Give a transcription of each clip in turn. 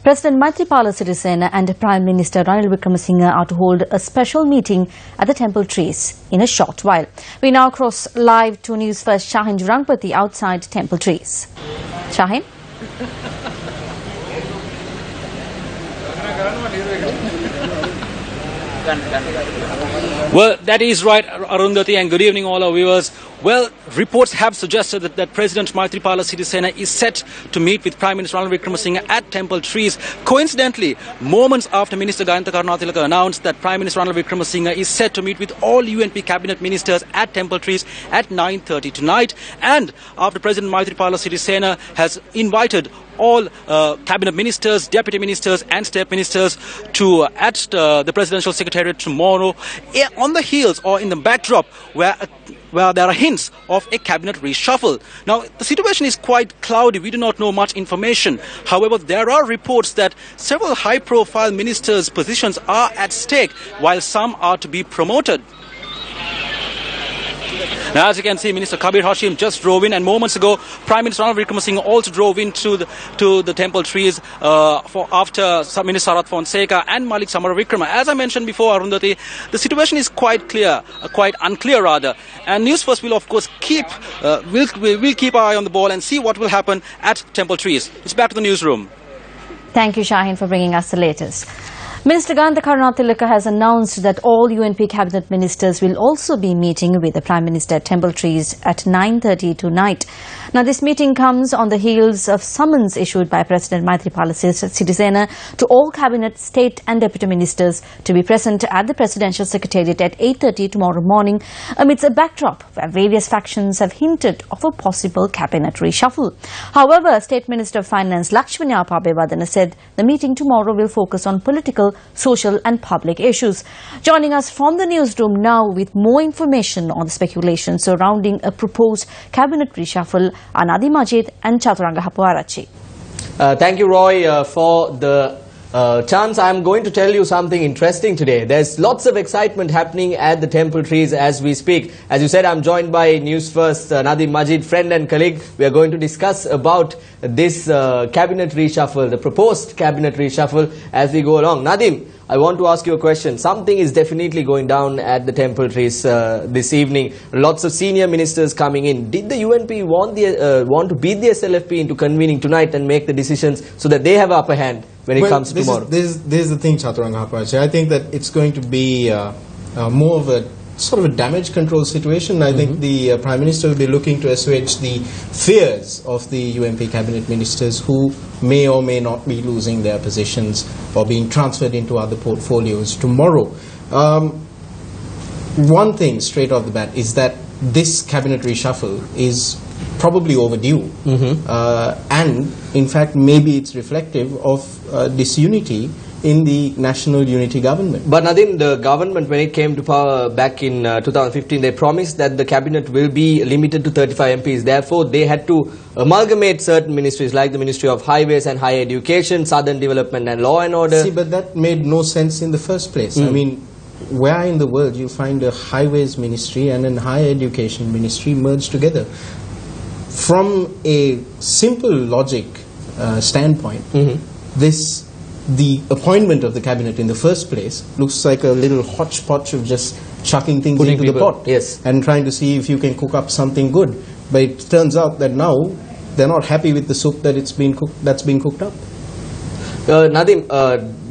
President Maithripala Sirisena and Prime Minister Ranil Wickremesinghe are to hold a special meeting at the Temple Trees in a short while. We now cross live to Newsfirst Shahin Jurangpati outside Temple Trees. Shahin? Well, that is right, Arundhati, and good evening all our viewers. Well, reports have suggested that President Maithripala Sirisena is set to meet with Prime Minister Ranil Wickremesinghe at Temple Trees. Coincidentally, moments after Minister Gayantha Karunatilaka announced that Prime Minister Ranil Wickremesinghe is set to meet with all UNP cabinet ministers at Temple Trees at 9:30 tonight, and after President Maithripala Sirisena has invited all cabinet ministers, deputy ministers and state ministers to at the presidential secretariat tomorrow, on the heels or in the backdrop where there are hints of a cabinet reshuffle. Now, the situation is quite cloudy. We do not know much information. However, there are reports that several high-profile ministers' positions are at stake, while some are to be promoted. Now, as you can see, Minister Kabir Hashim just drove in, and moments ago, Prime Minister Ranil Wickremesinghe also drove into the Temple Trees after Minister Sarath Fonseca and Malik Samaravikrama. As I mentioned before, Arundhati, the situation is quite clear, quite unclear rather. And Newsfirst will, of course, we'll keep our eye on the ball and see what will happen at Temple Trees. It's back to the newsroom. Thank you, Shahin, for bringing us the latest. Minister Gayantha Karunatilaka has announced that all UNP cabinet ministers will also be meeting with the Prime Minister at Temple Trees at 9:30 tonight. Now, this meeting comes on the heels of summons issued by President Maithripala Sirisena to all cabinet, state and deputy ministers to be present at the presidential secretariat at 8:30 tomorrow morning, amidst a backdrop where various factions have hinted of a possible cabinet reshuffle. However, State Minister of Finance Lakshmi Abebadana said the meeting tomorrow will focus on political, social and public issues. Joining us from the newsroom now with more information on the speculation surrounding a proposed cabinet reshuffle are Nadim Majid and Chaturanga Hapuarachi. Thank you, Roy, for the chance. I'm going to tell you something interesting today. There's lots of excitement happening at the Temple Trees as we speak. As you said, I'm joined by Newsfirst Nadim Majid, friend and colleague. We are going to discuss about this cabinet reshuffle, the proposed cabinet reshuffle as we go along. Nadim, I want to ask you a question. Something is definitely going down at the Temple Trees this evening. Lots of senior ministers coming in. Did the UNP want to beat the SLFP into convening tonight and make the decisions so that they have upper hand when it comes to tomorrow? This is the thing, Chaturanga Hapachi. I think that it's going to be more of a sort of a damage control situation. I think the Prime Minister will be looking to assuage the fears of the UNP cabinet ministers who may or may not be losing their positions or being transferred into other portfolios tomorrow. One thing straight off the bat is that this cabinet reshuffle is probably overdue, and in fact maybe it's reflective of disunity in the national unity government. But Nadim, the government, when it came to power back in 2015, they promised that the cabinet will be limited to 35 MPs. Therefore, they had to amalgamate certain ministries like the Ministry of Highways and Higher Education, Southern Development and Law and Order. See, but that made no sense in the first place. I mean, where in the world you find a Highways Ministry and a Higher Education Ministry merged together? From a simple logic standpoint, the appointment of the cabinet in the first place looks like a little hodgepodge of just chucking things into the pot, and trying to see if you can cook up something good. But it turns out that now they're not happy with the soup that's being cooked up. Nadim,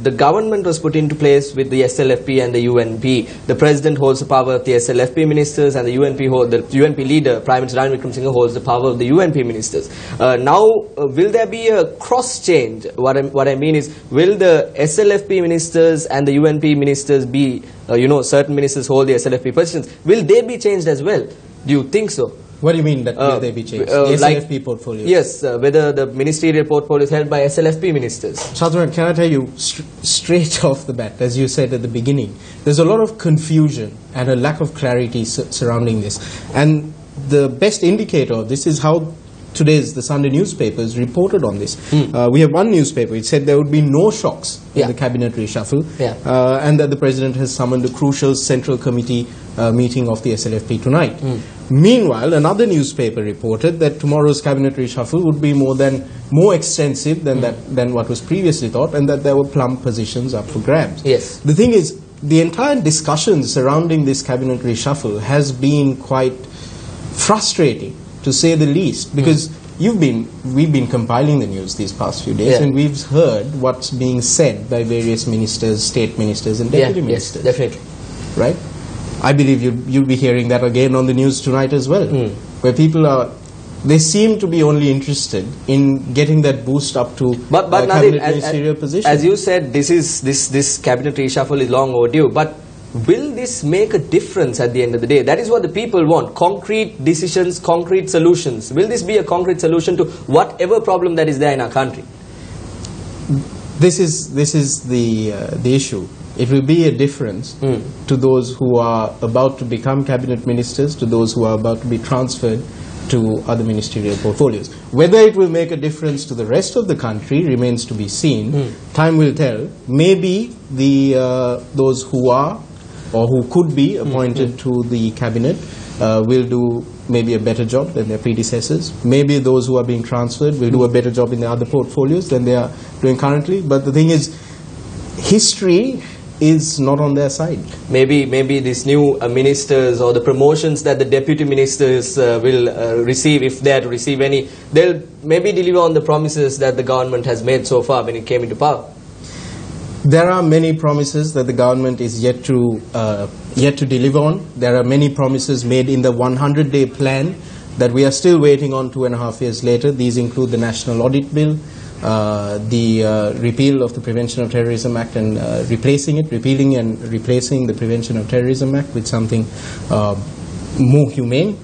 the government was put into place with the SLFP and the UNP. The president holds the power of the SLFP ministers, and the UNP leader, Prime Minister Ranil Wickremesinghe, holds the power of the UNP ministers. Now, will there be a cross change? What I mean is, will the SLFP ministers and the UNP ministers be, certain ministers hold the SLFP positions? Will they be changed as well? Do you think so? What do you mean that will they be changed? The SLFP portfolio? Yes, whether the ministerial portfolio is held by SLFP ministers. Chaturanga, can I tell you straight off the bat, as you said at the beginning, there's a lot of confusion and a lack of clarity surrounding this. And the best indicator of this is how the Sunday newspapers reported on this. We have one newspaper, it said there would be no shocks in the cabinet reshuffle, and that the president has summoned a crucial central committee meeting of the SLFP tonight. Meanwhile, another newspaper reported that tomorrow's cabinet reshuffle would be more extensive than what was previously thought, and that there were plump positions up for grabs. Yes. The thing is, the entire discussion surrounding this cabinet reshuffle has been quite frustrating, to say the least, because we've been compiling the news these past few days, and we've heard what's being said by various ministers, state ministers, and deputy ministers. Yes, definitely. Right? I believe you'll be hearing that again on the news tonight as well, where people they seem to be only interested in getting that boost up to but cabinet ministerial position. As you said, this cabinet reshuffle is long overdue, but will this make a difference at the end of the day? That is what the people want. Concrete decisions, concrete solutions. Will this be a concrete solution to whatever problem that is there in our country? This is the issue. It will be a difference to those who are about to become cabinet ministers, to those who are about to be transferred to other ministerial portfolios. Whether it will make a difference to the rest of the country remains to be seen. Time will tell. Maybe those who are or who could be appointed to the cabinet will do maybe a better job than their predecessors. Maybe those who are being transferred will do a better job in the other portfolios than they are doing currently. But the thing is, history is not on their side. Maybe these new ministers or the promotions that the deputy ministers will receive, if they are to receive any, they'll maybe deliver on the promises that the government has made so far when it came into power. There are many promises that the government is yet to deliver on. There are many promises made in the 100-day plan that we are still waiting on 2.5 years later. These include the National Audit Bill, the repeal of the Prevention of Terrorism Act and repealing and replacing the Prevention of Terrorism Act with something more humane.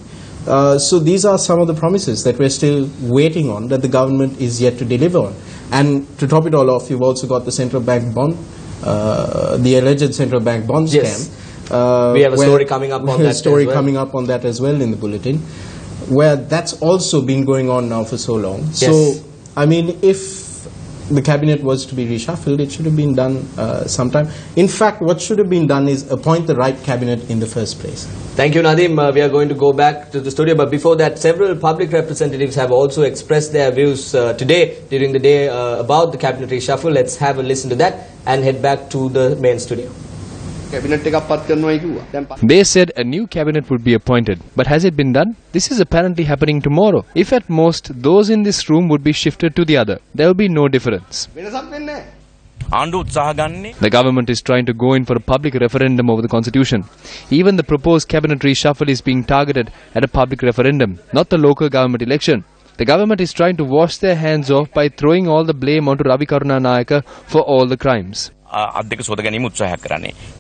So these are some of the promises that we're still waiting on, that the government is yet to deliver on. And to top it all off, you've also got the central bank bond, the alleged central bank bond scam. We have a story coming up on that. A story coming up on that as well in the bulletin, where that's also been going on now for so long. So, I mean, if the cabinet was to be reshuffled, it should have been done sometime. In fact, what should have been done is appoint the right cabinet in the first place. Thank you, Nadim. We are going to go back to the studio, but before that, several public representatives have also expressed their views today, during the day, about the cabinet reshuffle. Let's have a listen to that and head back to the main studio. They said a new cabinet would be appointed, but has it been done? This is apparently happening tomorrow. If at most, those in this room would be shifted to the other, there will be no difference. The government is trying to go in for a public referendum over the constitution. Even the proposed cabinet reshuffle is being targeted at a public referendum, not the local government election. The government is trying to wash their hands off by throwing all the blame onto Ravi Karunanayake for all the crimes.